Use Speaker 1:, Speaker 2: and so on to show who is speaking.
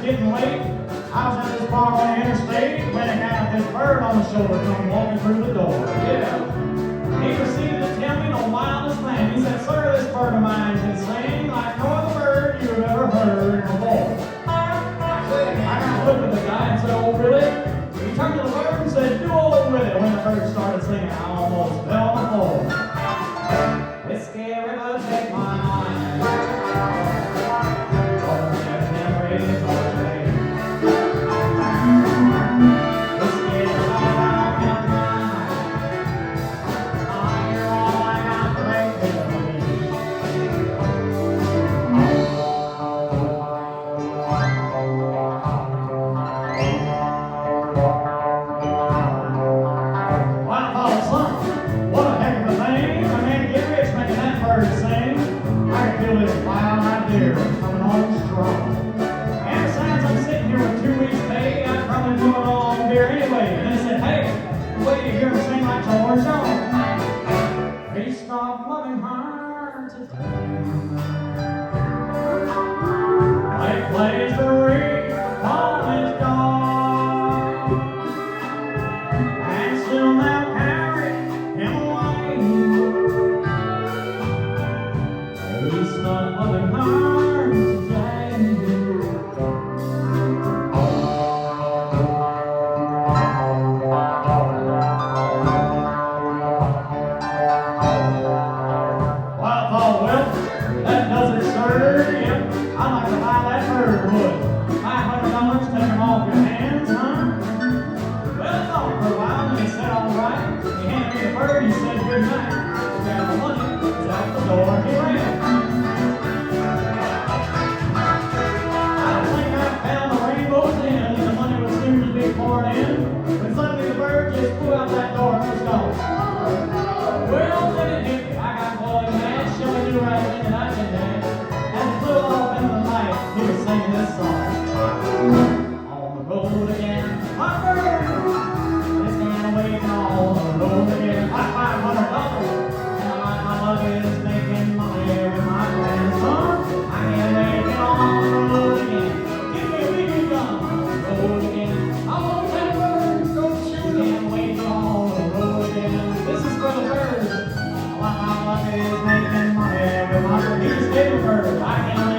Speaker 1: getting late. I was at this bar on the interstate when I got this bird on the shoulder come walking through the door. Yeah. He proceeded to tell me no wildest thing. He said, "Sir, this bird of mine can sing like no other bird you've ever heard before." I got to look at the guy and said, "Oh, really?" He turned to the bird and said, "Do over with it." When the bird started singing, I almost fell on the floor. Whiskey River, take my mind. Oh, there's memories all the way. Whiskey River, I got mine. Oh, you're all I got to make it for me. Well, oh, son, what a heck of a thing. A man to get rich making that bird sing. I can feel this wild idea coming on strong. And besides, I'm sitting here with 2 weeks' pay. I'd probably do it all on beer anyway. And they said, "Hey, wait till you hear me sing like George Jones. Feast of loving hearts today. Like plays the ring on his dog. And still now carry him away. Feast of loving hearts today." Well, I thought, well, that does it, sir. Yep, I'd like to buy that bird wood. $500, take them off your hands, huh? Well, I thought for a while, and he said, "All right." He handed me the bird, he said, "Good night." He got the money, he's out the door, he ran. I don't think I found the rainbow's end, and the money was soon to be poured in. When suddenly the bird just flew out that door and was gone. Well, then it hit me. I got boiling mad, she only knew right then that I could dance. As it flew off into the night, he was singing this song. On the road again, my bird is standing waiting on the road again. My $500, and my love is making money with my grandson. I can't wait to get on the road again. Give me a big gun on the road again. I want that bird, go shoot him, waiting on the road again. This is for the bird. My love is making money with my bird. He just gave a bird. I can't